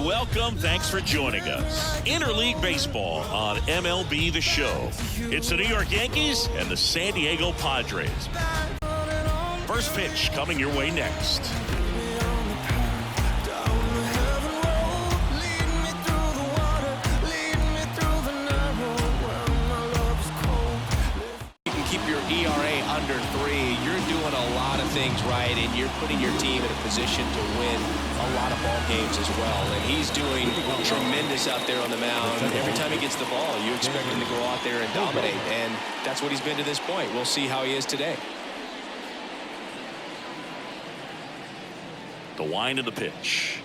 welcome. Thanks for joining us. Interleague Baseball on MLB The Show. It's the New York Yankees and the San Diego Padres. First pitch coming your way next. Keep your ERA under 3. You're doing a lot of things right, and you're putting your team in a position to win a lot of ball games as well. And he's doing tremendous out there on the mound. Every time he gets the ball, you expect him to go out there and dominate, and that's what he's been to this point. We'll see how he is today. The wind of the pitch.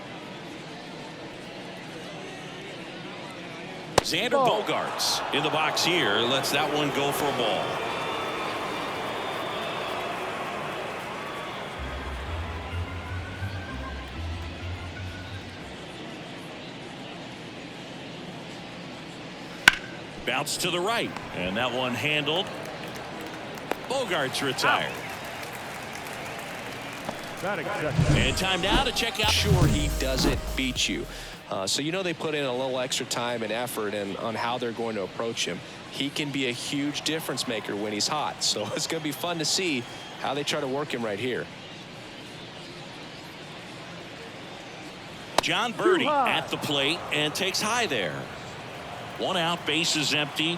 Xander Bogaerts in the box here. Lets that one go for a ball. Bounce to the right, and that one handled. Bogaerts retired. And time now to check out. Sure, he doesn't beat you. So you know they put in a little extra time and effort on how they're going to approach him. He can be a huge difference maker when he's hot. So it's going to be fun to see how they try to work him right here. John Birdie at the plate and takes high there. One out, base is empty.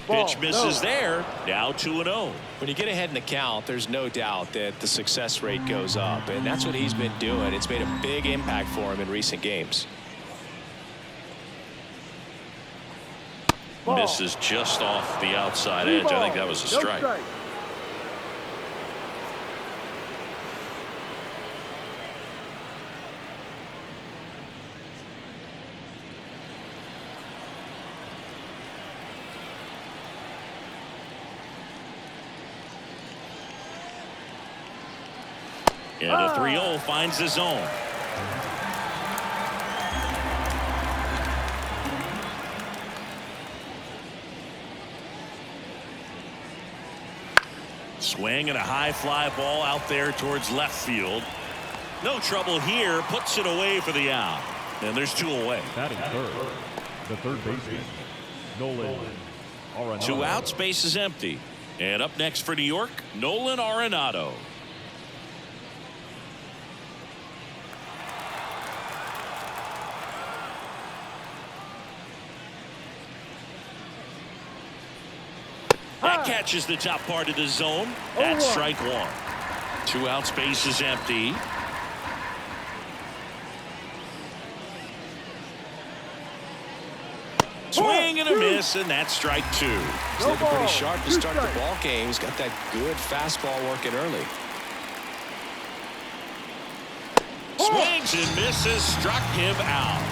Pitch misses there. Now 2-0. When you get ahead in the count, there's no doubt that the success rate goes up, and that's what he's been doing. It's made a big impact for him in recent games. Misses just off the outside edge. I think that was a strike. And a 3-0 finds the zone. Swing and a high fly ball out there towards left field. No trouble here. Puts it away for the out. And there's 2 away. Batting third, the third baseman, Nolan Arenado. 2 outs, base is empty. And up next for New York, Nolan Arenado. That catches the top part of the zone. That's strike 1. 2 outs, base is empty. Swing and a miss, and that's strike 2. He's looking pretty sharp to start the ball game. He's got that good fastball working early. Swings and misses, struck him out.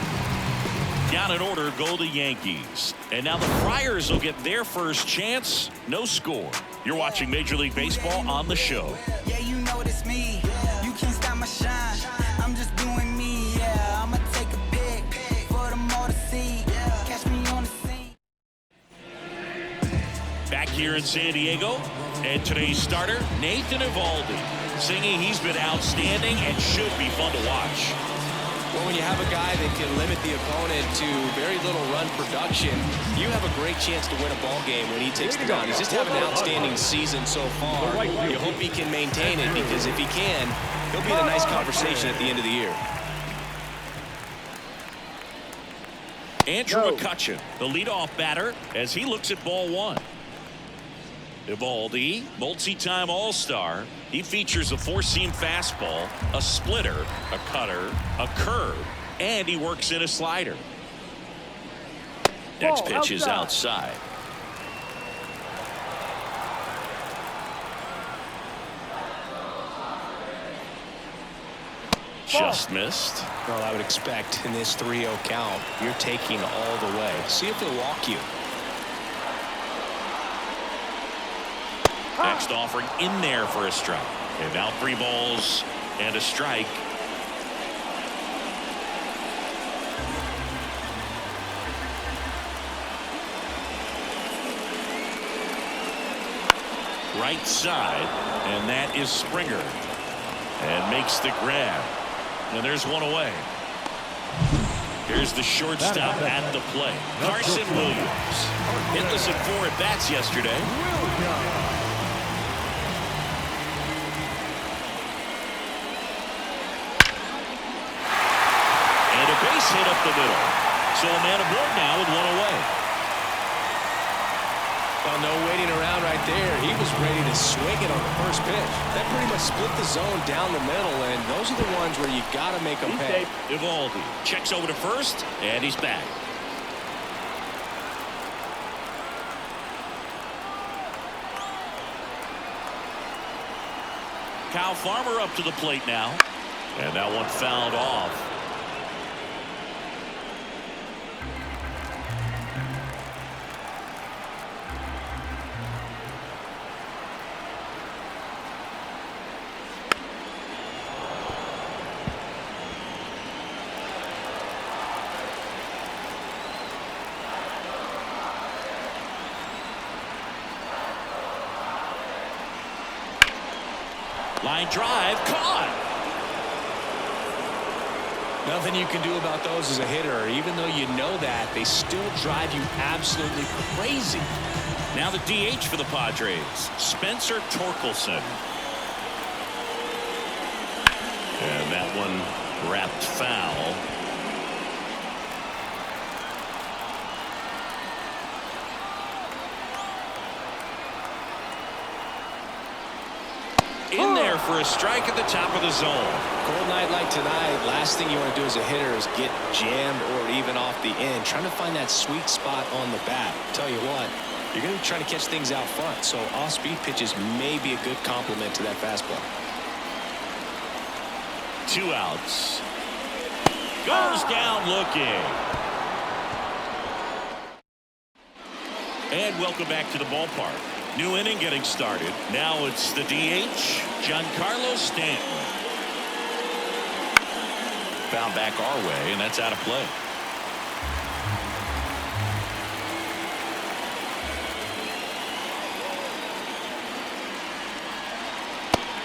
Down in order go the Yankees. And now the Friars will get their first chance. No score. You're watching Major League Baseball on the show. Yeah, you know it's me. You can't stop my shine. I'm just doing me. Yeah, I'ma take a pic for them all to see. Catch me on the scene. Back here in San Diego, and today's starter, Nathan Eovaldi, singing he's been outstanding and should be fun to watch. Well, when you have a guy that can limit the opponent to very little run production, you have a great chance to win a ball game when he takes the mound. He's just having an outstanding season so far. You hope he can maintain it, because if he can, he'll be in a nice conversation at the end of the year. Andrew McCutchen, the leadoff batter, as he looks at ball 1. Eovaldi, multi-time All-Star. He features a 4-seam fastball, a splitter, a cutter, a curve, and he works in a slider. Next pitch is outside. Just missed. Well, I would expect in this 3-0 count, you're taking all the way. See if he'll walk you. Next offering in there for a strike. And now 3 balls and a strike. right side, and that is Springer. And makes the grab. And there's one away. Here's the shortstop at the plate. Carson Williams. Hitless at 4 at-bats yesterday. And a base hit up the middle. So a man aboard now with one away. Well, no waiting around right there. He was ready to swing it on the first pitch. That pretty much split the zone down the middle, and those are the ones where you got to make them pay. Evaldi checks over to first, and he's back. Kyle Farmer up to the plate now, and that one fouled off. Line drive, caught. Nothing you can do about those as a hitter. Even though you know that, they still drive you absolutely crazy. Now the DH for the Padres, Spencer Torkelson. And that one wrapped foul. In there for a strike at the top of the zone. Cold night like tonight, last thing you want to do as a hitter is get jammed or even off the end. Trying to find that sweet spot on the bat. Tell you what, you're going to be trying to catch things out front, so off-speed pitches may be a good complement to that fastball. 2 outs. Goes down looking. And welcome back to the ballpark. New inning getting started. Now it's the DH, Giancarlo Stanton. Found back our way, and that's out of play.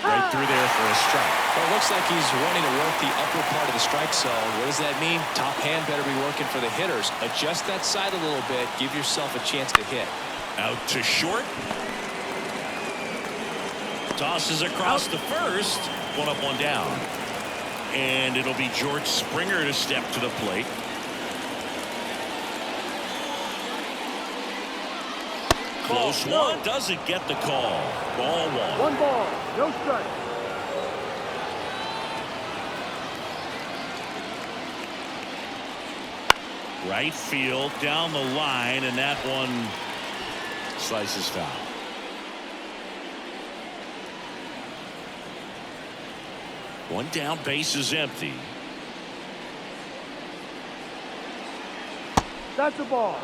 Right through there for a strike. Well, it looks like he's wanting to work the upper part of the strike zone. What does that mean? Top hand better be working for the hitters. Adjust that side a little bit. Give yourself a chance to hit. Out to short. Tosses across the first. 1 up, 1 down. And it'll be George Springer to step to the plate. Close one. Doesn't get the call. Ball 1. 1 ball, no strike. Right field down the line, and that one slices foul. One down, base is empty. That's a ball.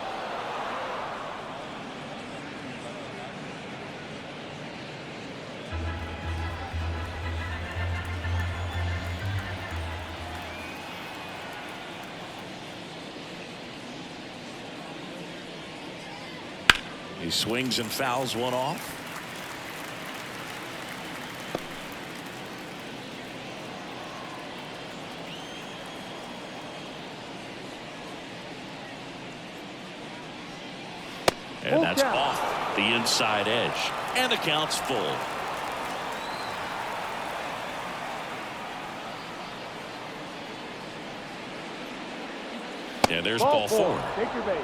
He swings and fouls one off. And that's off the inside edge. And the count's full. And there's ball 4. Take your base.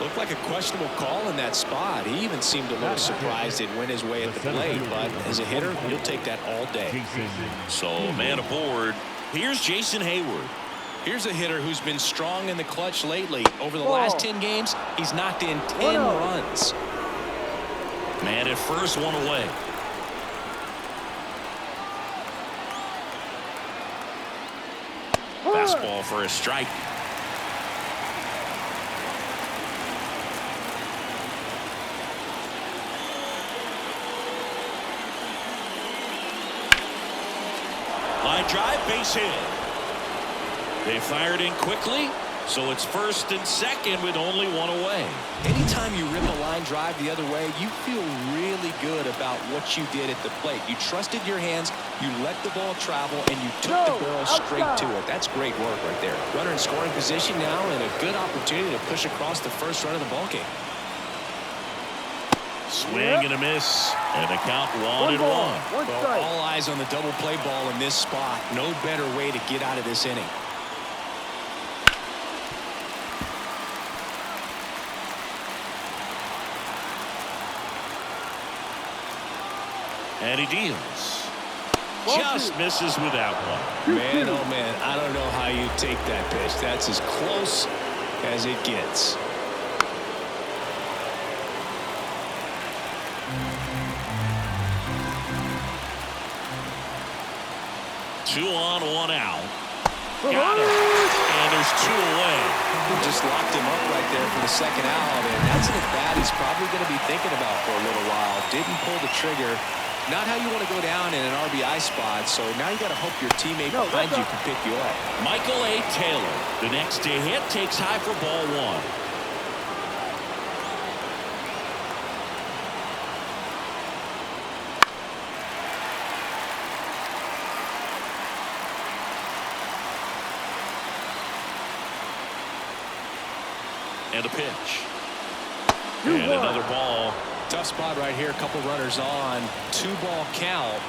Looked like a questionable call in that spot. He even seemed a little surprised it went his way at the plate. But as a hitter, he'll take that all day. So man aboard. Here's Jason Hayward. Here's a hitter who's been strong in the clutch lately. Over the last 10 games, he's knocked in 10 runs. Man at first, 1 away. Fastball for a strike. Line drive, base hit. They fired in quickly, So it's 1st and 2nd with only one away. Anytime you rip a line drive the other way, you feel really good about what you did at the plate. You trusted your hands, you let the ball travel, and you took the barrel straight to it. That's great work right there. Runner in scoring position now, and a good opportunity to push across the first run of the ballgame. Swing and a miss, and the count 1-1. Well, all eyes on the double play ball in this spot. No better way to get out of this inning. And he deals. Just misses with that one. Man, oh man, I don't know how you take that pitch. That's as close as it gets. 2 on, 1 out. Got it. And there's 2 away. Just locked him up right there for the 2nd out, and that's an at-bat he's probably going to be thinking about for a little while. Didn't pull the trigger. Not how you want to go down in an RBI spot, so now you got to hope your teammate behind you can pick you up. Michael A. Taylor, the next to hit, takes high for ball 1. And a pitch. And another ball. Tough spot right here. A couple runners on. 2-ball count.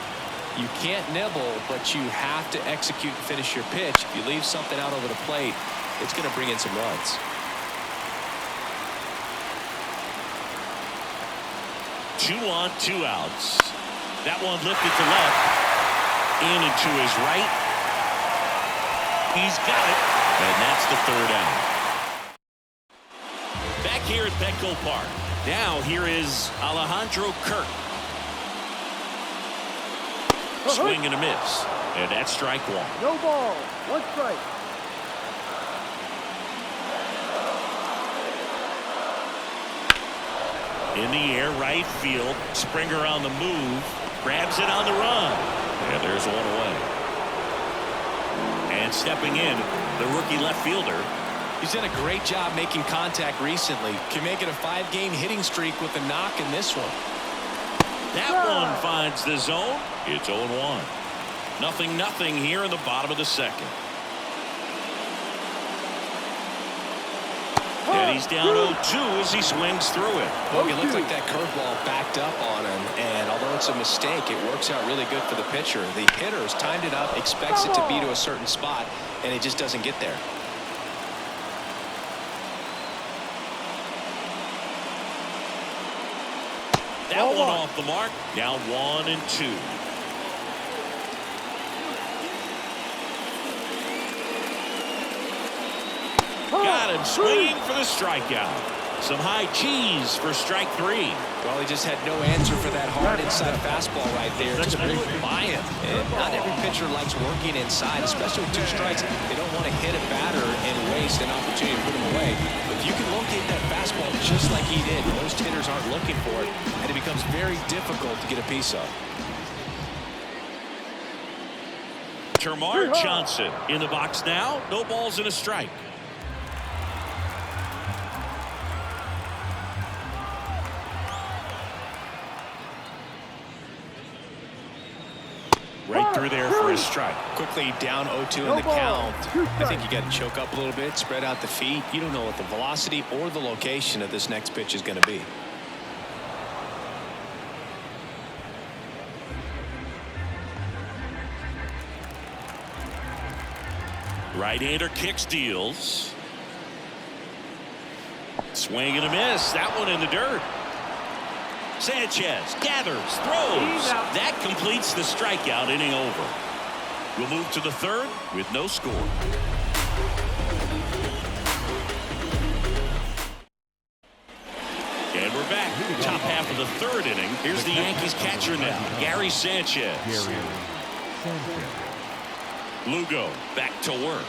You can't nibble, but you have to execute and finish your pitch. If you leave something out over the plate, it's going to bring in some runs. 2 on, 2 outs. That one lifted to left. In and to his right. He's got it. And that's the 3rd out. Back here at Petco Park. Now here is Alejandro Kirk. Swing and a miss. And that's strike 1. No ball. 1 strike. In the air, right field. Springer on the move. Grabs it on the run. And there's 1 away. And stepping in, the rookie left fielder. He's done a great job making contact recently. Can make it a 5-game hitting streak with a knock in this one. That one finds the zone. It's 0-1. 0-0 here in the bottom of the 2nd. And he's down 0-2 as he swings through it. Well, it looked like that curveball backed up on him, and although it's a mistake, it works out really good for the pitcher. The hitter's timed it up, expects it to be to a certain spot, and it just doesn't get there. That one off the mark. Down 1-2. Got him swinging for the strikeout. Some high cheese for strike 3. Well, he just had no answer for that hard inside fastball right there. Just wouldn't buy him. And not every pitcher likes working inside, especially with 2 strikes. They don't want to hit a batter and waste an opportunity to put him away. But if you can locate that fastball just like he did, most hitters aren't looking for it, and it becomes very difficult to get a piece of. Termarr Johnson in the box now. No balls and a strike. Right through there for a strike. Quickly down 0-2 in the count. I think you got to choke up a little bit, spread out the feet. You don't know what the velocity or the location of this next pitch is going to be. Right-hander kicks, deals. Swing and a miss. That one in the dirt. Sanchez gathers, throws. That completes the strikeout. Inning over. We'll move to the 3rd with no score. And we're back. Top half of the 3rd inning. Here's the Yankees catcher now, Gary Sanchez. Lugo back to work.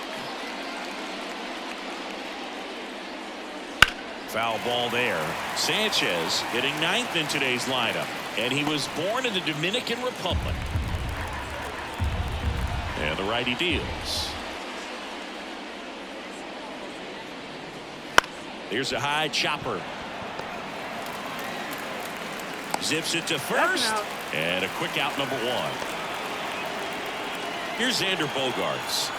Foul ball there. Sanchez hitting 9th in today's lineup, and he was born in the Dominican Republic. And the righty deals. Here's a high chopper. Zips it to first. And a quick out, number one. Here's Xander Bogaerts.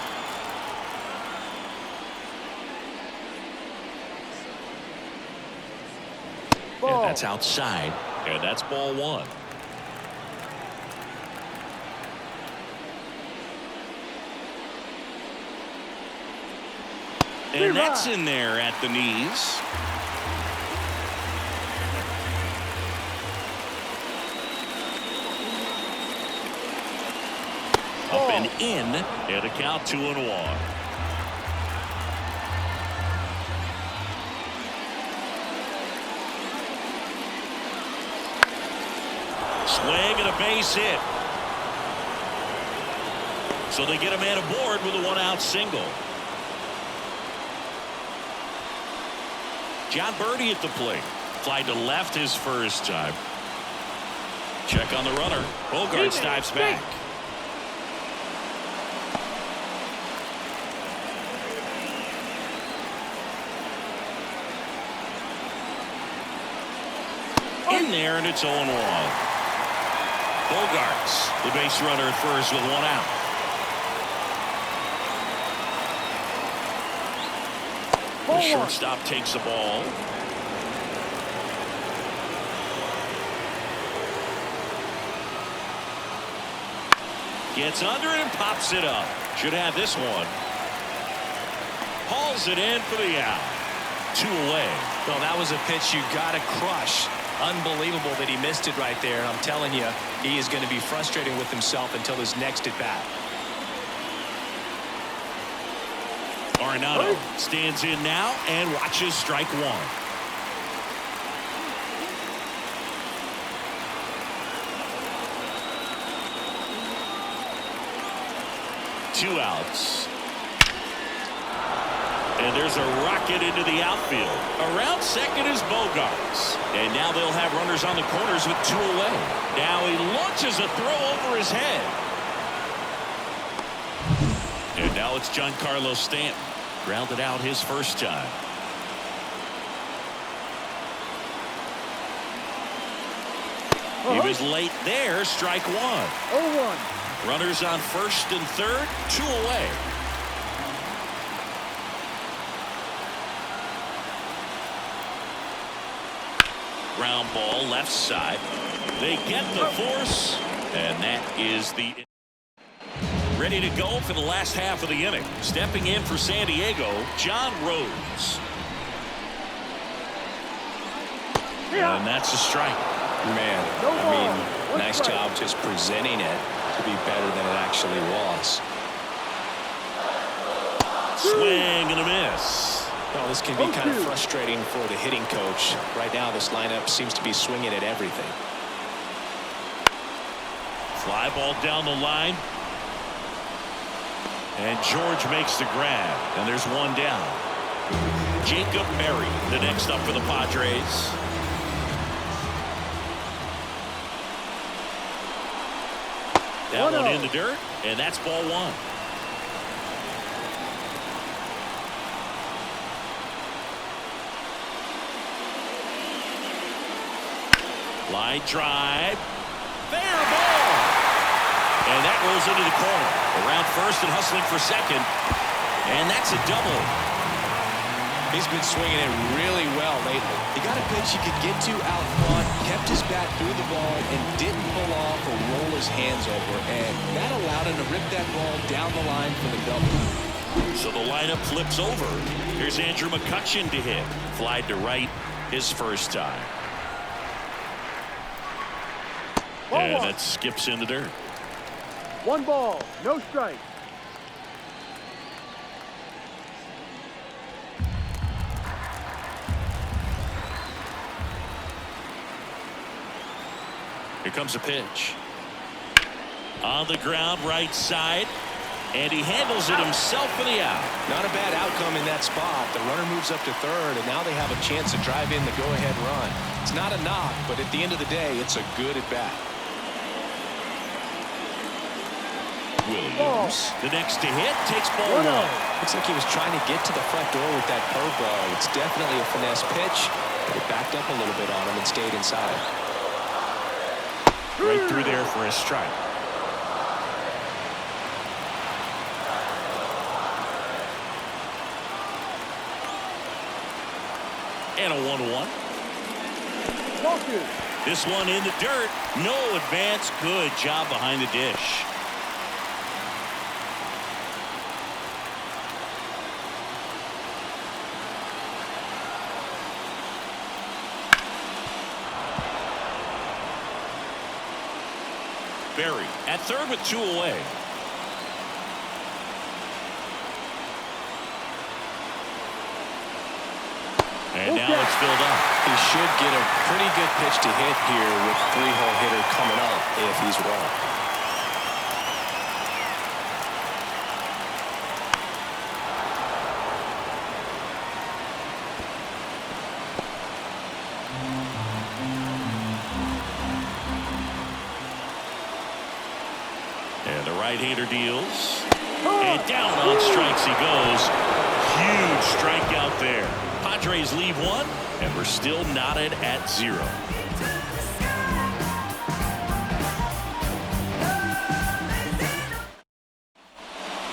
And that's outside. And that's ball one. And that's in there at the knees. Up and in, and a count 2-1. Swing and a base hit. So they get a man aboard with a one-out single. John Birdie at the plate. Fly to left his first time. Check on the runner. Bogaerts dives back. In there, and it's 0-1. Bogaerts, the base runner at first with one out. The shortstop takes the ball. Gets under it and pops it up. Should have this one. Hauls it in for the out. 2 away. Well, that was a pitch you got to crush. Unbelievable that he missed it right there. I'm telling you, he is going to be frustrated with himself until his next at bat. Arenado stands in now and watches strike one. Two outs. And there's a rocket into the outfield. Around second is Bogaerts. And now they'll have runners on the corners with 2 away. Now he launches a throw over his head. And now it's Giancarlo Stanton. Grounded out his first time. He was late there. Strike one. 0-1. Runners on first and third. 2 away. Ground ball left side. They get the force. And that is the... Ready to go for the last half of the inning. Stepping in for San Diego, John Rhodes. And that's a strike. Man, I mean, nice job just presenting it to be better than it actually was. Swing and a miss. Well, this can be kind of frustrating for the hitting coach. Right now, this lineup seems to be swinging at everything. Fly ball down the line. And George makes the grab. And there's one down. Jacob Berry, the next up for the Padres. That one in the dirt. And that's ball one. Line drive. Fair ball. And that rolls into the corner. Around first and hustling for second. And that's a double. He's been swinging it really well lately. He got a pitch he could get to out front, kept his bat through the ball, and didn't pull off or roll his hands over. And that allowed him to rip that ball down the line for the double. So the lineup flips over. Here's Andrew McCutchen to hit. Flied to right his first time. And that skips in the dirt. 1 ball, no strike. Here comes a pitch. On the ground, right side. And he handles it himself for the out. Not a bad outcome in that spot. The runner moves up to third, and now they have a chance to drive in the go-ahead run. It's not a knock, but at the end of the day, it's a good at-bat. Williams. The next to hit takes ball 1. Looks like he was trying to get to the front door with that curveball. It's definitely a finesse pitch, but it backed up a little bit on him and stayed inside. Right through there for a strike. And a 1-1. This one in the dirt. No advance. Good job behind the dish. Berry at third with 2 away. And now it's filled up. He should get a pretty good pitch to hit here with 3-hole hitter coming up if he's wrong. And the right-hander deals. And down on strikes he goes. Huge strikeout there. Padres leave 1, and we're still knotted at 0.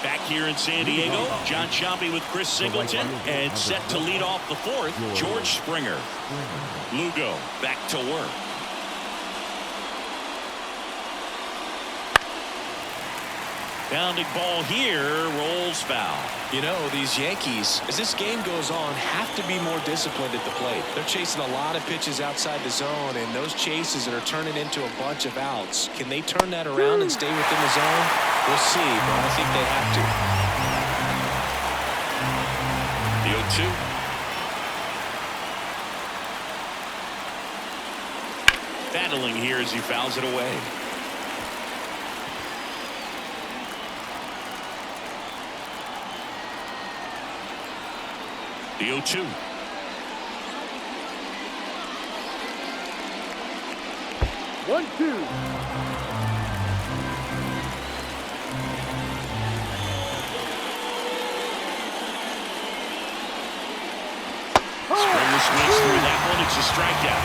Back here in San Diego, John Sciambi with Chris Singleton, and set to lead off the 4th, George Springer. Lugo back to work. Pounding ball here, rolls foul. You know, these Yankees, as this game goes on, have to be more disciplined at the plate. They're chasing a lot of pitches outside the zone, and those chases are turning into a bunch of outs. Can they turn that around and stay within the zone? We'll see, but I think they have to. The 0-2. Battling here as he fouls it away. The 0-2. One, two. Springer swings through that one. It's a strikeout.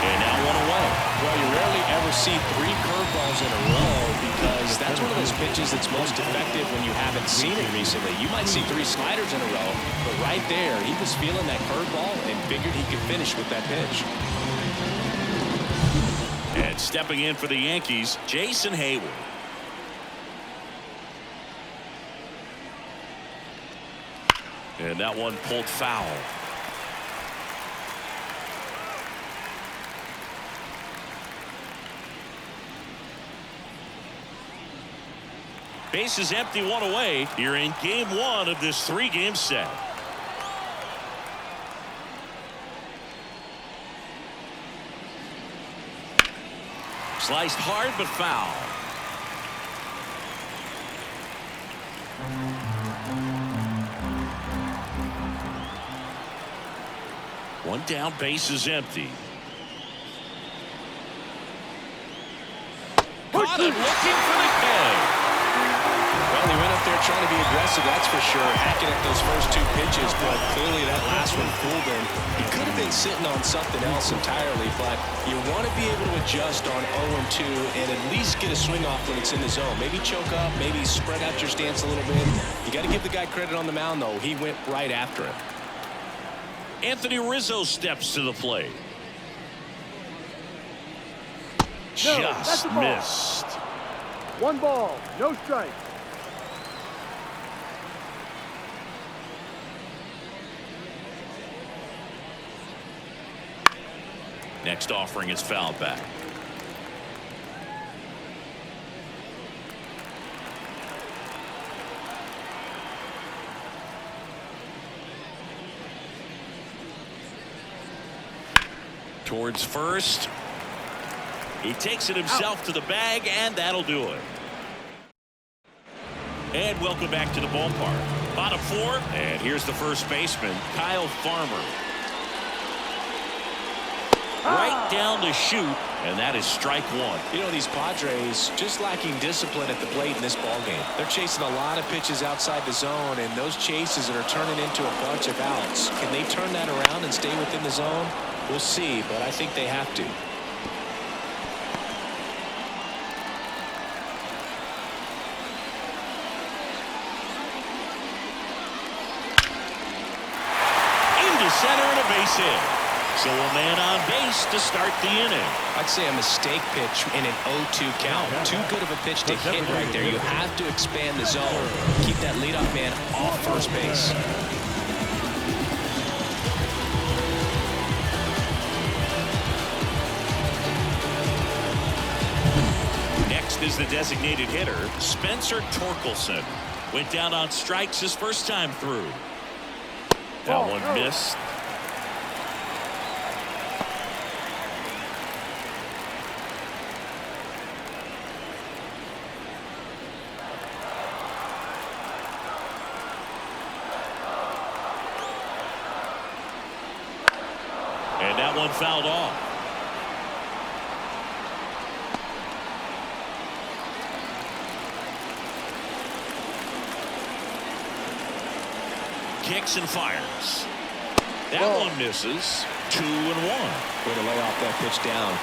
And now 1 away. Well, you rarely ever see 3 curveballs in a row because that's one of those pitches that's most effective when you haven't seen it recently. You might see 3 sliders in a row, but right there, he was feeling that curveball and figured he could finish with that pitch. And stepping in for the Yankees, Jason Hayward. And that one pulled foul. Base is empty, 1 away here in game 1 of this 3-game set. Sliced hard but foul. One down, base is empty. Caught him looking for the catch. Well, he went up there trying to be aggressive, that's for sure, hacking at those first 2 pitches, but clearly that last one fooled him. He could have been sitting on something else entirely, but you want to be able to adjust on 0-2 and at least get a swing off when it's in the zone. Maybe choke up, maybe spread out your stance a little bit. You got to give the guy credit on the mound, though. He went right after him. Anthony Rizzo steps to the plate. No, Just missed. 1 ball, no strike. Next offering is fouled back. Towards first. He takes it himself to the bag, and that'll do it. And welcome back to the ballpark. Bottom 4, and here's the first baseman, Kyle Farmer. right down the chute, and that is strike one. You know, these Padres just lacking discipline at the plate in this ballgame. They're chasing a lot of pitches outside the zone, and those chases are turning into a bunch of outs. Can they turn that around and stay within the zone? We'll see, but I think they have to. Into center and a base hit. So a man on base to start the inning. I'd say a mistake pitch in an 0-2 count. Too good of a pitch to hit right there. You have to expand the zone. Keep that leadoff man off first base. Next is the designated hitter, Spencer Torkelson. Went down on strikes his first time through. That one missed. And that one fouled off. Kicks and fires. That one misses. 2-1. Way to lay off that pitch down.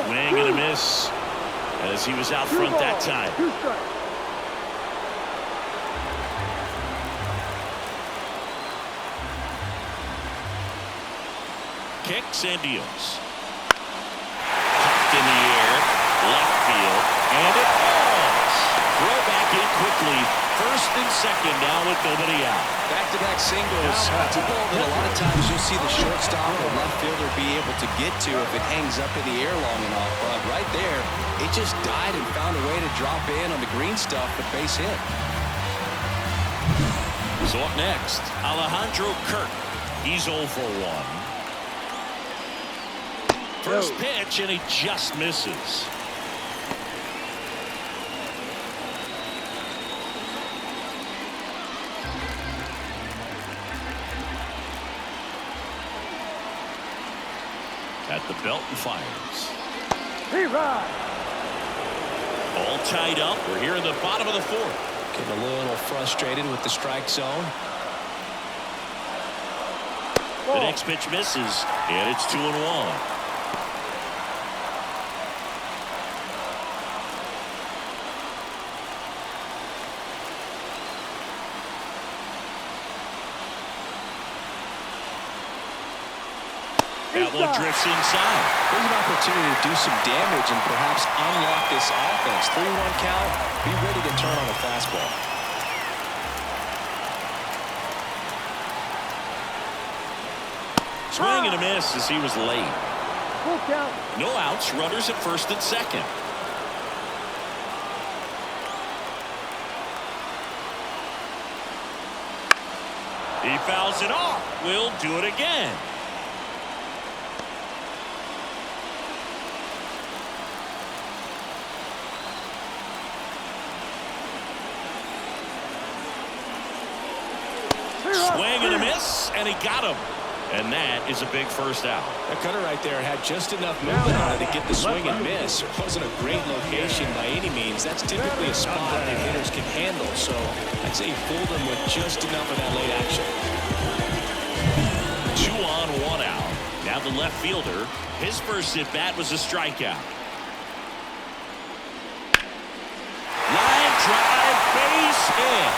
Swing and a miss as he was out front that time. 2 strikes. Kicks and deals. Popped in the air. Left field. And it falls. Throw back in quickly. First and second now with nobody out. Back-to-back singles. It's a ball that a lot of times you'll see the shortstop or left fielder be able to get to if it hangs up in the air long enough. But right there, it just died and found a way to drop in on the green stuff for base hit. So up next, Alejandro Kirk. He's 0 for 1. First pitch, and he just misses. At the belt and fires. He rides. All tied up. We're here in the bottom of the fourth. Getting a little frustrated with the strike zone. The next pitch misses, and it's 2-1. That one drifts inside. There's an opportunity to do some damage and perhaps unlock this offense. 3-1 count. Be ready to turn on a fastball. Swing and a miss as he was late. Full count. No outs. Runners at first and second. He fouls it off. We'll do it again. Swing and a miss, and he got him. And that is a big first out. That cutter right there had just enough movement on it to get the swing and miss. It wasn't a great location by any means. That's typically a spot that hitters can handle. So I'd say he fooled him with just enough of that late action. 2 on, 1 out. Now the left fielder. His first at bat was a strikeout. Line drive, base hit.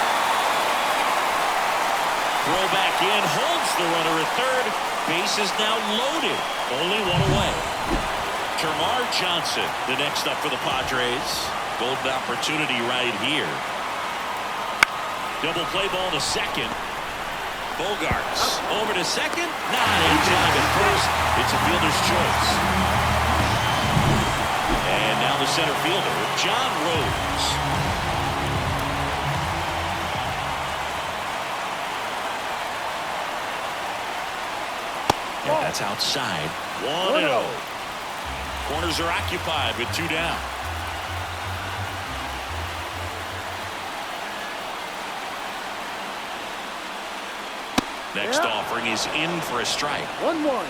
Throw back in, holds the runner at third. Base is now loaded. Only 1 away. Termarr Johnson, the next up for the Padres. Golden opportunity right here. Double play ball to second. Bogarts over to second. Not in time at first. It's a fielder's choice. And now the center fielder, John Rose. Yeah, that's outside. 1-0. Corners are occupied with 2 down. Next offering is in for a strike. 1-1.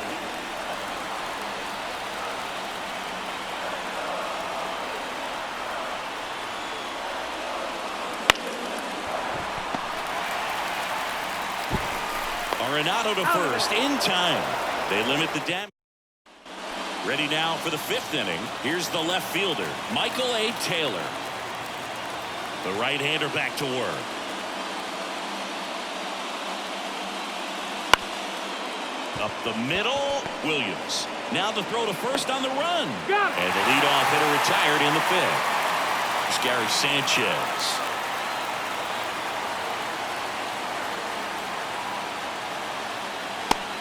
Arenado to first in time. They limit the damage. Ready now for the 5th inning. Here's the left fielder, Michael A. Taylor. The right-hander back to work. Up the middle, Williams. Now the throw to first on the run. And the leadoff hitter retired in the 5th. It's Gary Sanchez.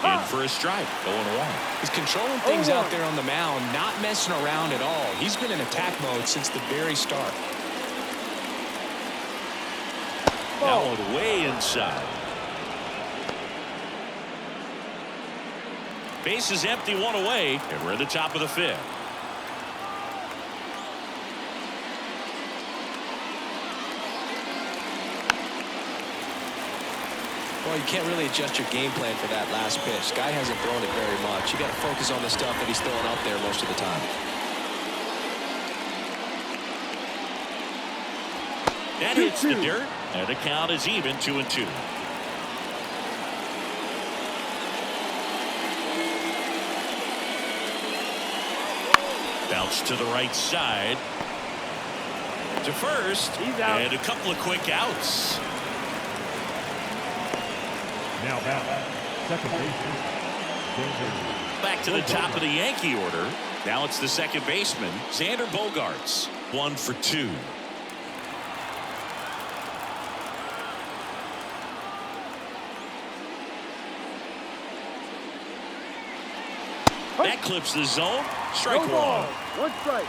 In for a strike, 0-1. He's controlling things out there on the mound, not messing around at all. He's been in attack mode since the very start. That one way inside. Base is empty, 1 away, and we're at the top of the 5th. Well, you can't really adjust your game plan for that last pitch. Guy hasn't thrown it very much. You got to focus on the stuff that he's throwing out there most of the time. That hits the dirt, and the count is even, 2-2. Bounce to the right side. To first, and a couple of quick outs. Now back. Second baseman. Back to the top of the Yankee order. Now it's the second baseman, Xander Bogaerts. 1 for 2. That clips the zone. Strike 1. 1 strike.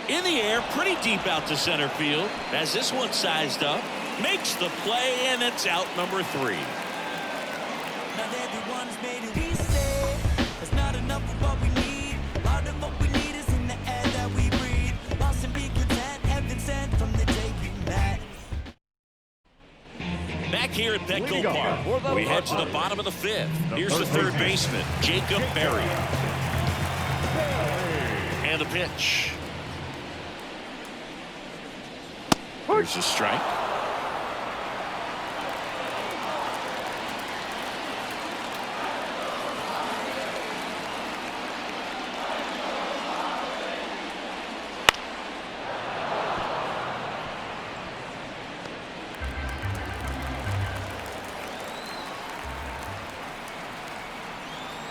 In the air, pretty deep out to center field. As this one sized up, makes the play, and it's out, number 3. Not everyone's made it easy. There's not enough of what we need. Part of what we need is in the air that we breathe. Lost and be content, heaven sent from the day we met. Back here at Petco Park, we head to the bottom of the 5th. Here's the third baseman, Jacob Berry. And the pitch. Here's a strike.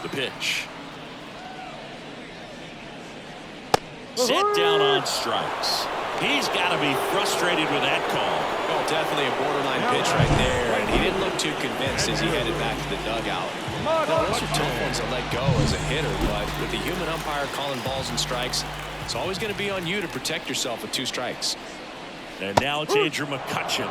The pitch. Set down on strikes. He's got to be frustrated with that call. Oh, definitely a borderline pitch right there, and he didn't look too convinced as he headed back to the dugout. Now, those are tough ones to let go as a hitter, but with the human umpire calling balls and strikes, it's always going to be on you to protect yourself with 2 strikes. And now it's Andrew McCutchen.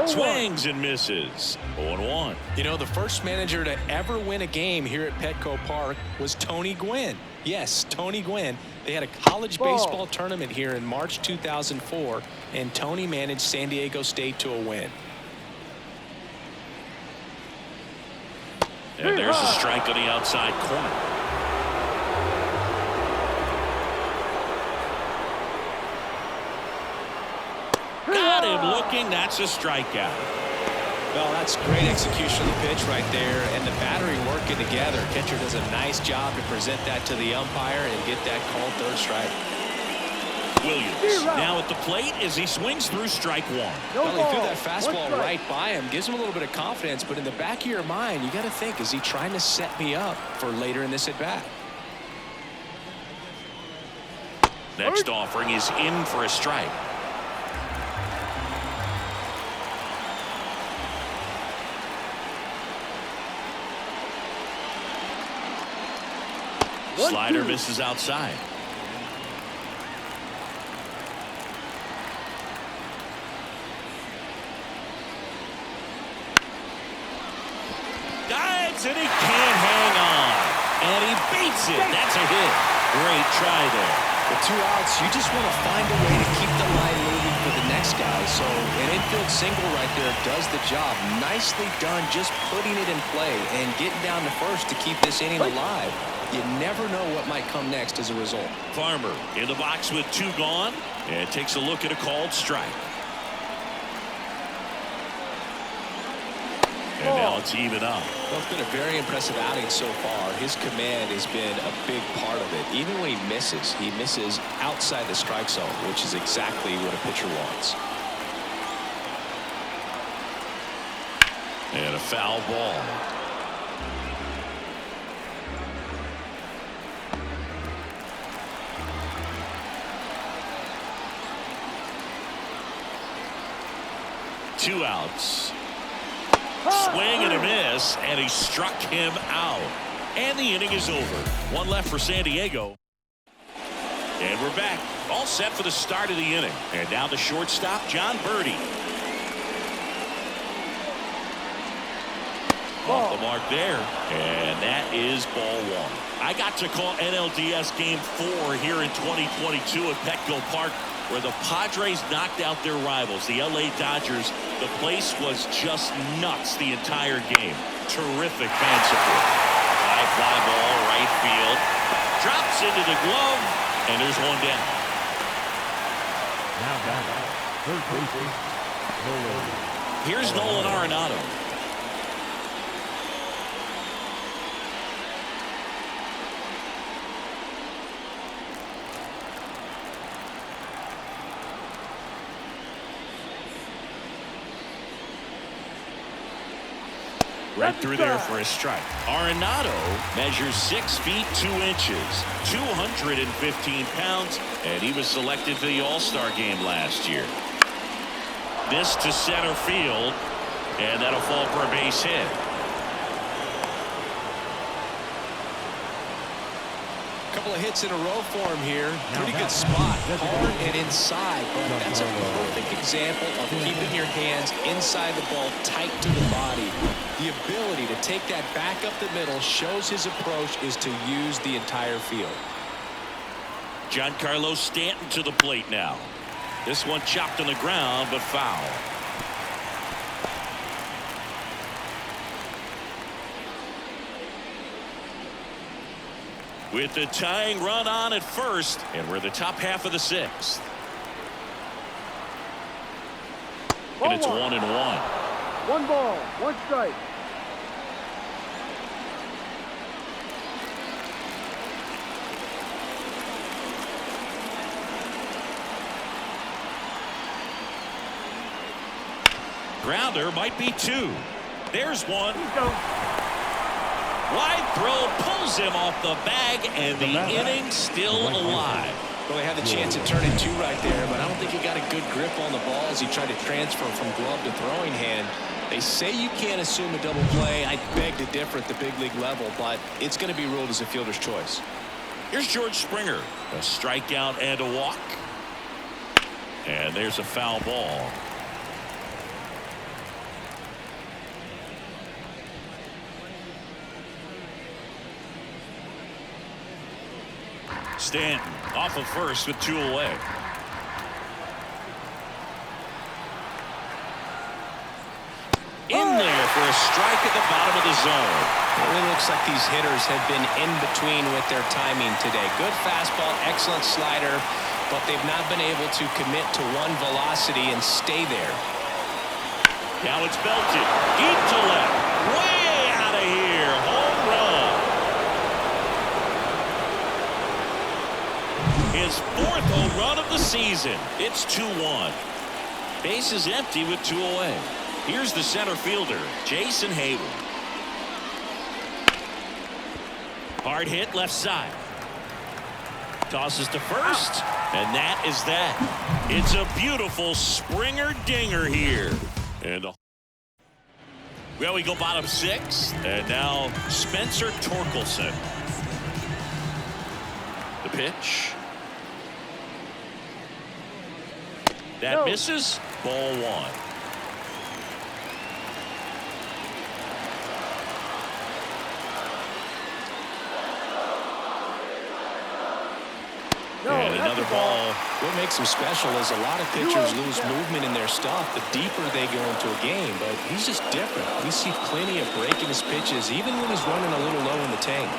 Swings and misses. 0-1. You know, the first manager to ever win a game here at Petco Park was Tony Gwynn. Yes, Tony Gwynn. They had a college baseball tournament here in March 2004, and Tony managed San Diego State to a win. And there's a strike on the outside corner. Got him looking. That's a strikeout. Well, that's great execution of the pitch right there, and the battery working together. Catcher does a nice job to present that to the umpire and get that called third strike. Williams now at the plate as he swings through strike 1. Well, he threw that fastball right by him, gives him a little bit of confidence, but in the back of your mind, you got to think, is he trying to set me up for later in this at bat? Next offering is in for a strike. Slider misses outside. Dives and he can't hang on. And he beats it. That's a hit. Great try there. With 2 outs, you just want to find a way to keep the line moving for the next guy. So an infield single right there does the job. Nicely done, just putting it in play and getting down to first to keep this inning alive. You never know what might come next as a result. Farmer in the box with 2 gone and takes a look at a called strike. And now it's even up. Well, it's been a very impressive outing so far. His command has been a big part of it. Even when he misses outside the strike zone, which is exactly what a pitcher wants. And a foul ball. Two outs. Swing and a miss, and he struck him out. And the inning is over. 1 left for San Diego. And we're back. All set for the start of the inning. And now the shortstop, John Birdie. Off the mark there. And that is ball 1. I got to call NLDS Game 4 here in 2022 at Petco Park, where the Padres knocked out their rivals, the LA Dodgers. The place was just nuts the entire game. Terrific fan support. High fly ball, right field. Drops into the glove, and there's 1 down. Now back, third baseman, Nolan. Here's Nolan Arenado. Right through there for a strike. Arenado measures 6 feet 2 inches, 215 pounds, and he was selected for the All-Star game last year. This to center field, and that'll fall for a base hit. Couple of hits in a row for him here. Pretty good spot, hard and inside, but that's a perfect example of keeping your hands inside the ball, tight to the body. The ability to take that back up the middle shows his approach is to use the entire field. Giancarlo Stanton to the plate now. This one chopped on the ground, but foul. With the tying run on at first, and we're the top half of the 6th. And it's 1-1. 1 ball, 1 strike. Grounder might be 2. There's 1. Wide throw pulls him off the bag, and the inning still alive. Well, he had the chance to turn it 2 right there, but I don't think he got a good grip on the ball as he tried to transfer from glove to throwing hand. They say you can't assume a double play. I beg to differ at the big league level, but it's going to be ruled as a fielder's choice. Here's George Springer. A strikeout and a walk. And there's a foul ball. Stanton off of first with 2 away. In there for a strike at the bottom of the zone. It really looks like these hitters have been in between with their timing today. Good fastball, excellent slider, but they've not been able to commit to one velocity and stay there. Now it's belted deep to left, way out of here. Home run. His 4th home run of the season. It's 2-1. Base is empty with 2 away. Here's the center fielder, Jason Hayward. Hard hit left side. Tosses to first, and that is that. It's a beautiful Springer dinger here. And well, we go bottom 6, and now Spencer Torkelson. The pitch. That misses. Ball 1. And another ball. What makes him special is a lot of pitchers lose movement in their stuff the deeper they go into a game, but he's just different. We see plenty of breaking his pitches, even when he's running a little low in the tank.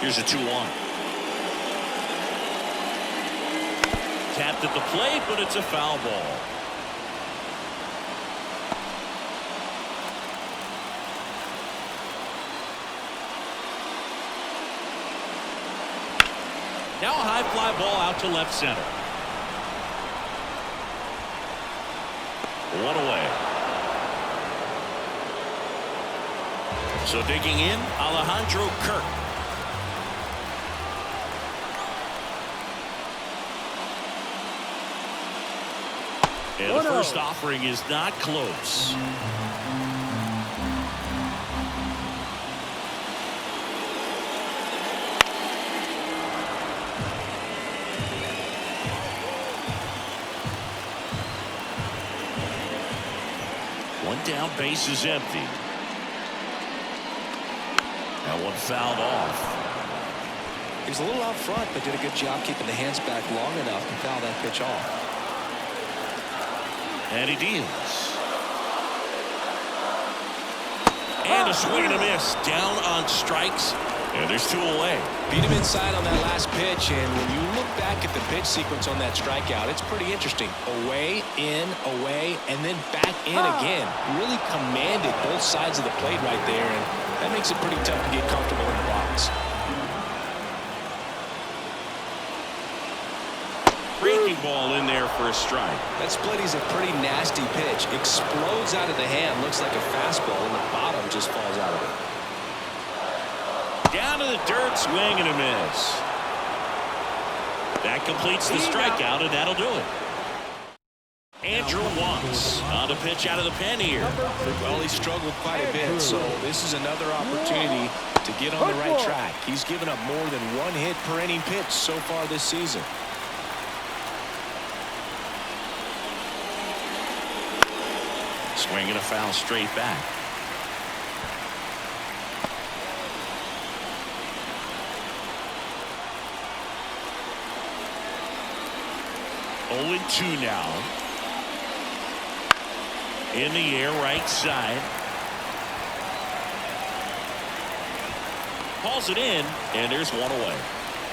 Here's a 2-1. Tapped at the plate, but it's a foul ball. Now a high fly ball out to left center. One away. So digging in, Alejandro Kirk. And the first offering is not close. One down, base is empty. That one fouled off. He's a little out front, but did a good job keeping the hands back long enough to foul that pitch off. And he deals. And a swing and a miss. Down on strikes. And there's 2 away. Beat him inside on that last pitch, and when you look back at the pitch sequence on that strikeout, it's pretty interesting. Away, in, away, and then back in again. Really commanded both sides of the plate right there, and that makes it pretty tough to get comfortable in the box. Breaking ball in there for a strike. That split is a pretty nasty pitch. Explodes out of the hand, looks like a fastball, and the bottom just falls out of it. Down to the dirt, swing and a miss. That completes the strikeout, and that'll do it. Andrew Watts on a pitch out of the pen here. Well, he struggled quite a bit, so this is another opportunity to get on the right track. He's given up more than 1 hit per inning pitch so far this season. Swing and a foul straight back. Oh, 2 now. In the air, right side. Calls it in, and there's 1 away.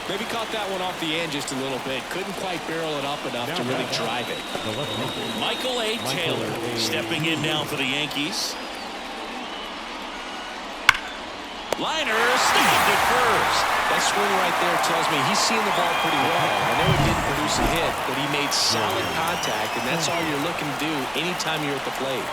Maybe caught that one off the end just a little bit. Couldn't quite barrel it up enough to really drive it. Michael A. Taylor stepping in now for the Yankees. Liner stopped at first. That swing right there tells me he's seeing the ball pretty well. I know he didn't produce a hit, but he made solid contact, and that's all you're looking to do anytime you're at the plate.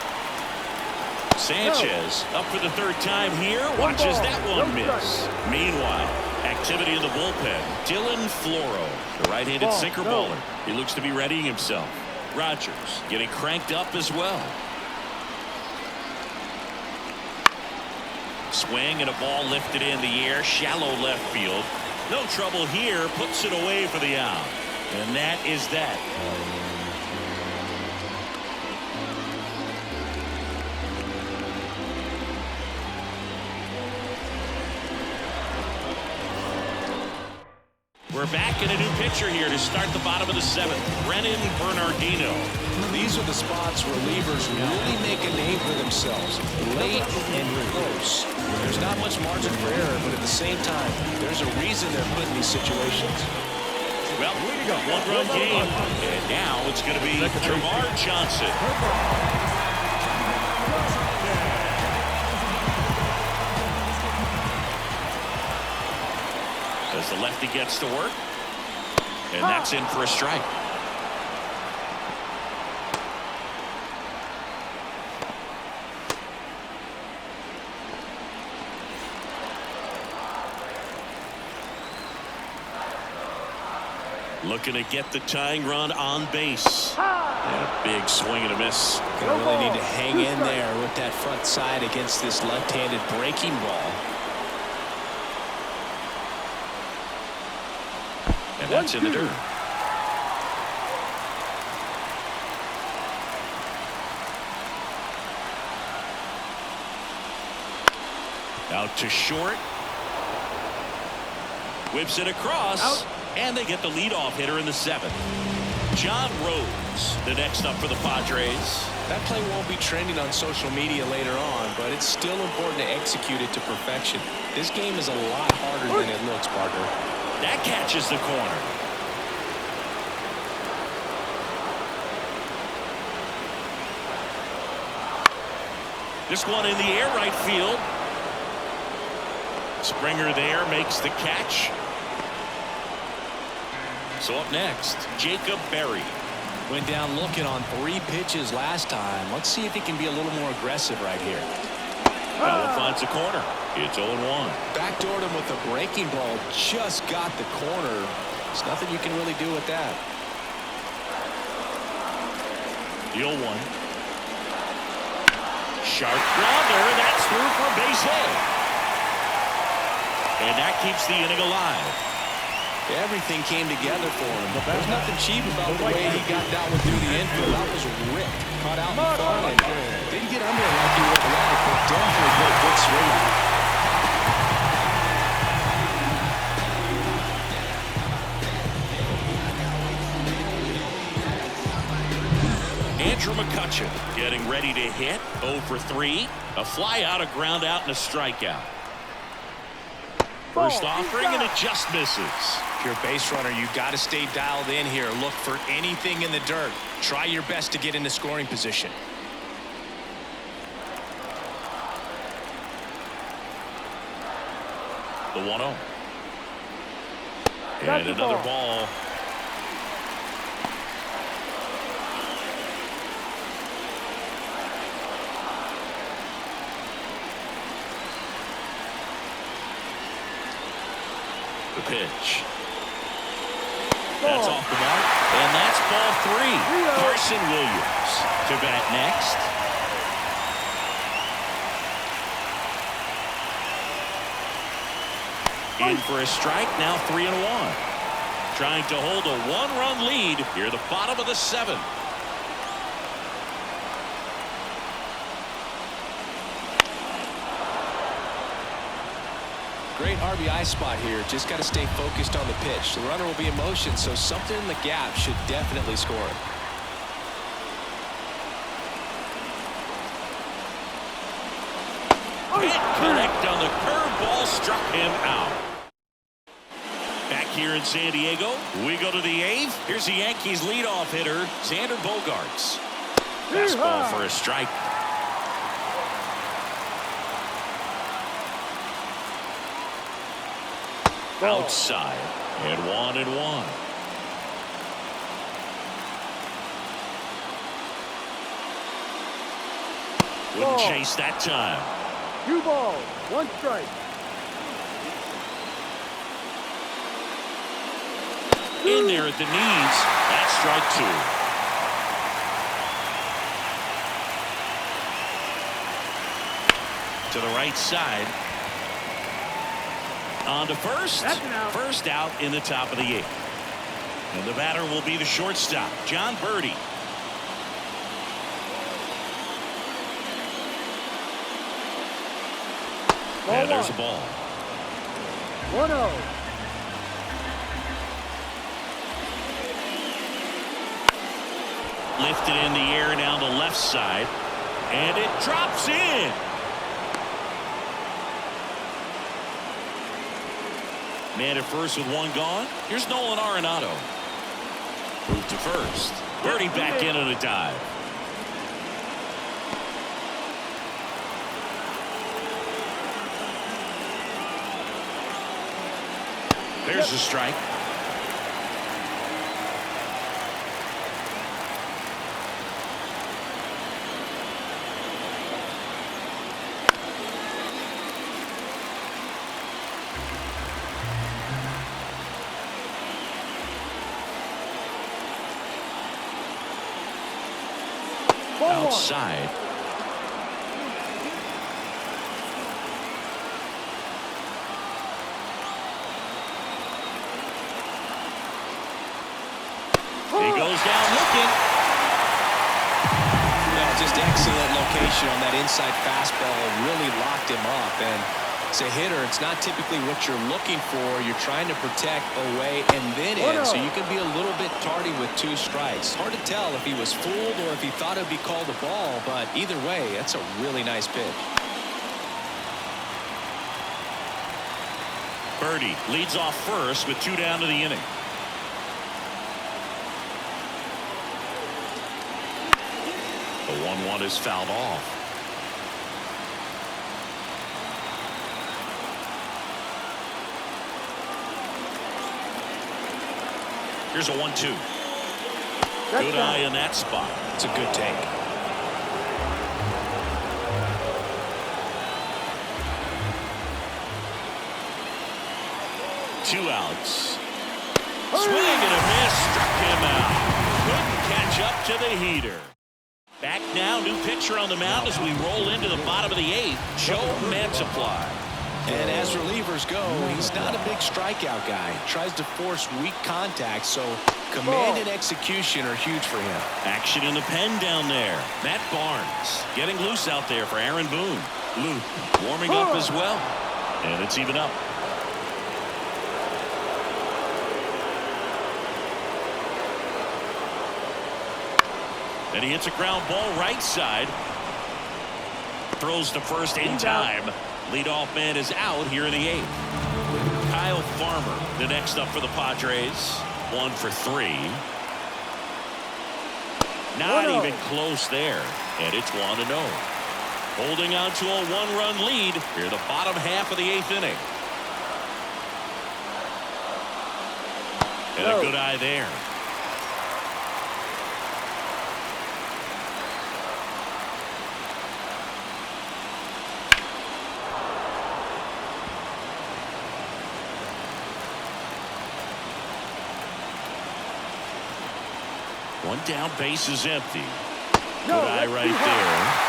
Sanchez up for the 3rd time here. Watches that one miss. Meanwhile, activity in the bullpen. Dylan Floro, the right-handed sinker baller. He looks to be readying himself. Rogers getting cranked up as well. Swing and a ball lifted in the air, shallow left field. No trouble here, puts it away for the out. And that is that. We're back in a new pitcher here to start the bottom of the 7th. Brennan Bernardino. These are the spots where relievers really make a name for themselves. Late and close. There's not much margin for error, but at the same time, there's a reason they're put in these situations. Well, 1-run game. And now it's going to be Jamar Johnson. As the lefty gets to work. And that's in for a strike. Looking to get the tying run on base. And a big swing and a miss. Gonna really need to hang in there with that front side against this left-handed breaking ball. And that's in the dirt. Out to short. Whips it across. Out. And they get the leadoff hitter in the 7th. John Rose, the next up for the Padres. That play won't be trending on social media later on, but it's still important to execute it to perfection. This game is a lot harder than it looks, partner. That catches the corner. This one in the air, right field. Springer there makes the catch. So up next, Jacob Berry. Went down looking on 3 pitches last time. Let's see if he can be a little more aggressive right here. Allen finds the corner. It's 0-1. Backdoored him with a breaking ball. Just got the corner. There's nothing you can really do with that. The 0-1. Sharp grounder. That's through for a base hit. And that keeps the inning alive. Everything came together for him. There's nothing cheap about the way he got down through the infield. That was ripped. Caught out in front and didn't get under it like he would like, but definitely put a good swing on it. Andrew McCutchen getting ready to hit. 0 for 3. A fly out, a ground out, and a strikeout. First offering, and it just misses. If you're a base runner, you got to stay dialed in here. Look for anything in the dirt. Try your best to get into scoring position. The 1-0. And another ball. The pitch. That's off the mark, and that's ball 3. Carson Williams to bat next. In for a strike, now 3-1. Trying to hold a 1-run lead here, the bottom of the 7th. Great RBI spot here. Just got to stay focused on the pitch. The runner will be in motion, so something in the gap should definitely score it. Can't connect on the curveball, struck him out. Back here in San Diego, we go to the 8th. Here's the Yankees leadoff hitter, Xander Bogaerts. Fastball for a strike. Outside, and 1-1. Wouldn't chase that time. 2 balls, 1 strike. In there at the knees. That's strike 2. To the right side. On to first. First out in the top of the 8th. And the batter will be the shortstop, John Birdie. And there's a ball. 1-0. Lifted in the air down the left side. And it drops in. Man at first with 1 gone. Here's Nolan Arenado. Move to first. Birdie back in on a dive. There's a strike. Outside. He goes down looking. Just excellent location on that inside fastball. Really locked him up, and As a hitter, it's not typically what you're looking for. You're trying to protect away and then in, so you can be a little bit tardy with 2 strikes. Hard to tell if he was fooled or if he thought it would be called a ball, but either way, that's a really nice pitch. Birdie leads off first with 2 down to the inning. The 1-1 is fouled off. Here's a 1-2. Good eye in that spot. It's a good take. Two outs. Swing and a miss. Struck him out. Couldn't catch up to the heater. Back now, new pitcher on the mound as we roll into the bottom of the 8th. Joe Mantiply. And as relievers go, he's not a big strikeout guy. Tries to force weak contact, so command and execution are huge for him. Action in the pen down there. Matt Barnes getting loose out there for Aaron Boone. Luke warming up as well. And it's even up. And he hits a ground ball right side. Throws to first in time. Leadoff man is out here in the 8th. Kyle Farmer, the next up for the Padres. 1 for 3. Not even close there. And it's 1-0. Holding on to a 1-run lead here the bottom half of the 8th inning. And a good eye there. One down, base is empty. Good eye right there.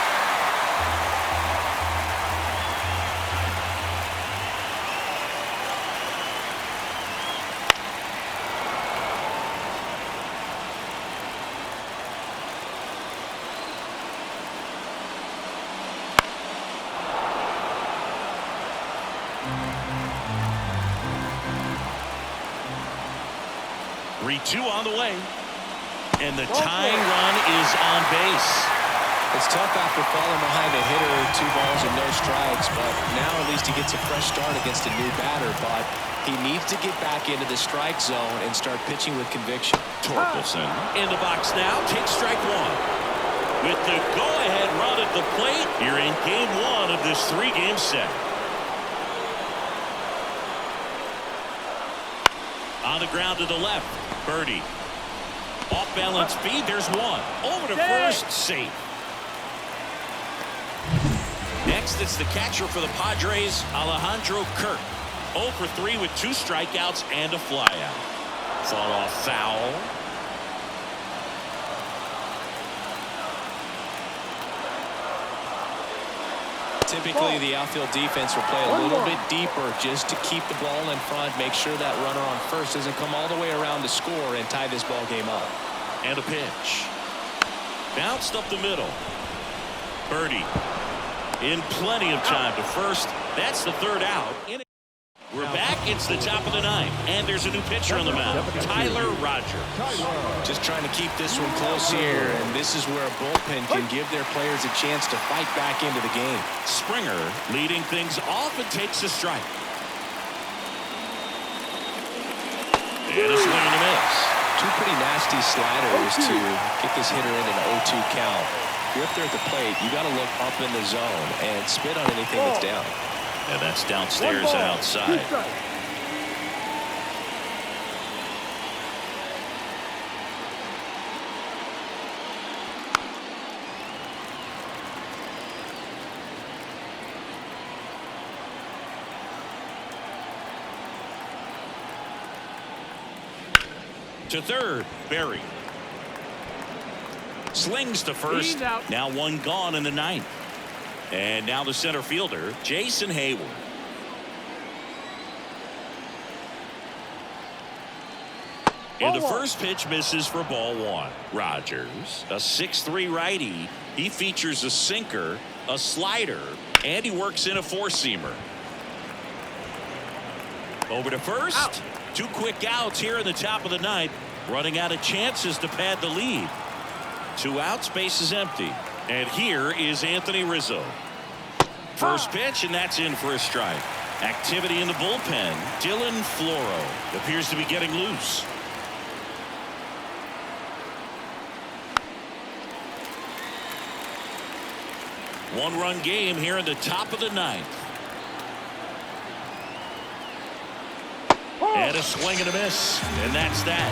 Two on the way. And the tying run is on base. It's tough after falling behind a hitter, 2 balls and no strikes, but now at least he gets a fresh start against a new batter. But he needs to get back into the strike zone and start pitching with conviction. Torkelson in the box now, takes strike 1. With the go-ahead run at the plate, you're in game 1 of this 3-game set. On the ground to the left, Birdie. Off balance feed, there's 1. Over to first, safe. Next, it's the catcher for the Padres, Alejandro Kirk. 0 for 3 with 2 strikeouts and a flyout. Fought off foul. Typically, the outfield defense will play a little bit deeper just to keep the ball in front, make sure that runner on first doesn't come all the way around to score and tie this ball game up. And a pitch. Bounced up the middle. Birdie in plenty of time to first. That's the 3rd out. We're back. It's the top of the 9th, and there's a new pitcher on the mound, Tyler Rogers. Just trying to keep this one close here, and this is where a bullpen can give their players a chance to fight back into the game. Springer leading things off and takes a strike. And a swing and a miss. 2 pretty nasty sliders to get this hitter in an 0-2 count. If you're up there at the plate, you got to look up in the zone and spit on anything that's down. And that's downstairs and outside. To third, Berry. Slings to first. Now 1 gone in the 9th. And now the center fielder, Jason Hayward. And the first pitch misses for ball 1. Rogers, a 6'3" righty. He features a sinker, a slider, and he works in a 4-seamer. Over to first. Out. 2 quick outs here in the top of the ninth. Running out of chances to pad the lead. 2 outs, base is empty. And here is Anthony Rizzo. First pitch, and that's in for a strike. Activity in the bullpen. Dylan Floro appears to be getting loose. One-run game here in the top of the ninth. And a swing and a miss. And that's that.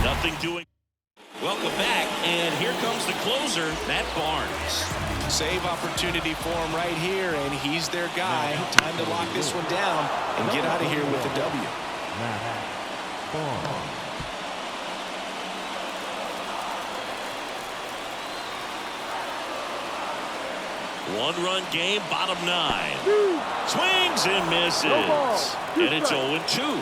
Nothing doing. Welcome back. And here comes the closer, Matt Barnes. Save opportunity for him right here, and he's their guy. Time to lock this one down and get out of here with a W. Matt Barnes. One-run game, bottom 9. Swings and misses. And it's 0-2.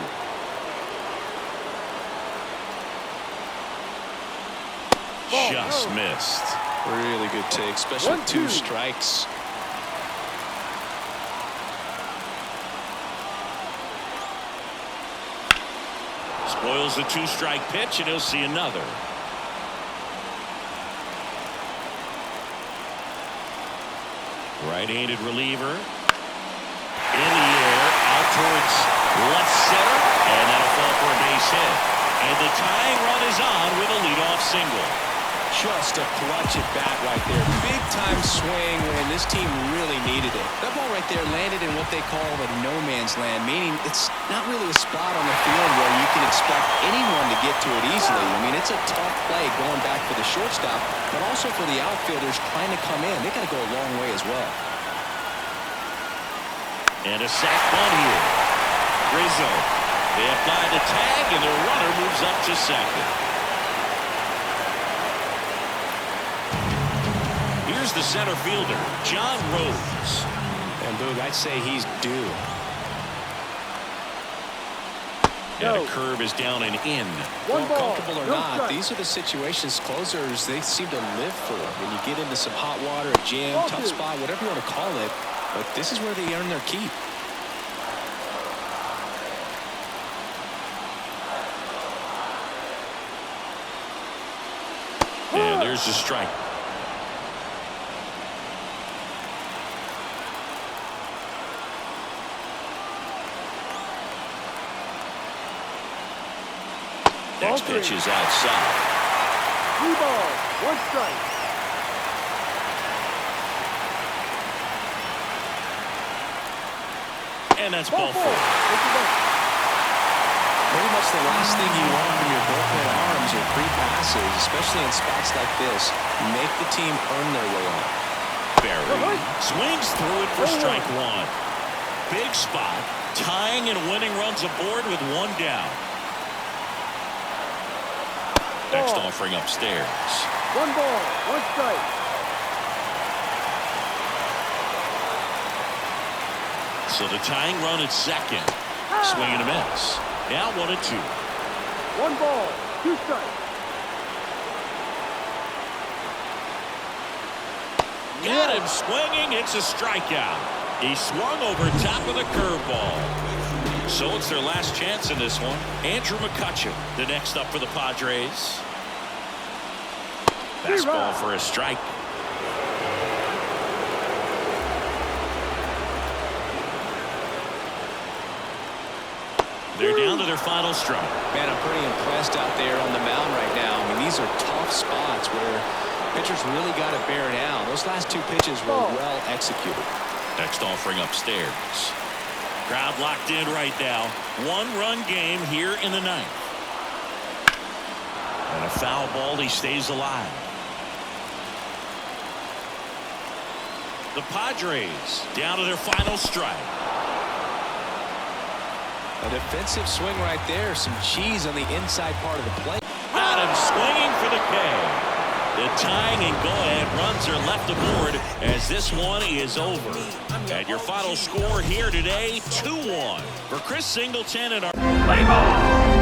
Just missed. Really good take, especially 2 strikes. Spoils the 2-strike pitch, and he'll see another. Right-handed reliever. In the air, out towards left center, and that'll fall for a base hit. And the tying run is on with a leadoff single. Just a clutch at bat right there. Big time swing when this team really needed it. That ball right there landed in what they call the no man's land, meaning it's not really a spot on the field where you can expect anyone to get to it easily. I mean, it's a tough play going back for the shortstop, but also for the outfielders trying to come in. They got to go a long way as well. And a sac bunt here. Rizzo. They apply the tag, and their runner moves up to second. Here's the center fielder, John Rhodes. And Boog, I'd say he's due. And a curve is down and in. One ball, Comfortable or no not, strike. these are the situations closers they seem to live for. When you get into some hot water, a jam, Ball tough two. spot, whatever you want to call it, but this is where they earn their keep. And there's the strike. Next pitch is outside. 3 balls, 1 strike. And that's ball 4. Pretty much the last thing you want from your bullpen arms are free passes, especially in spots like this. Make the team earn their way on. Barry swings through it for strike 1. Big spot, tying and winning runs aboard with 1 down. Next offering upstairs. 1 ball, 1 strike. So the tying run at second. Swing and a miss. Now 1-2. 1 ball, 2 strikes. Got him swinging. It's a strikeout. He swung over top of the curveball. So it's their last chance in this one. Andrew McCutcheon, the next up for the Padres. Fastball for a strike. They're down to their final strike. Man, I'm pretty impressed out there on the mound right now. I mean, these are tough spots where pitchers really got to bear down. Those last 2 pitches were well executed. Next offering upstairs. Crowd locked in right now. 1-run game here in the 9th. And a foul ball, he stays alive. The Padres down to their final strike. A defensive swing right there. Some cheese on the inside part of the plate. Got him swinging for the K. The tying and go-ahead runs are left aboard as this one is over. And your final score here today, 2-1 for Chris Singleton and our... Play ball!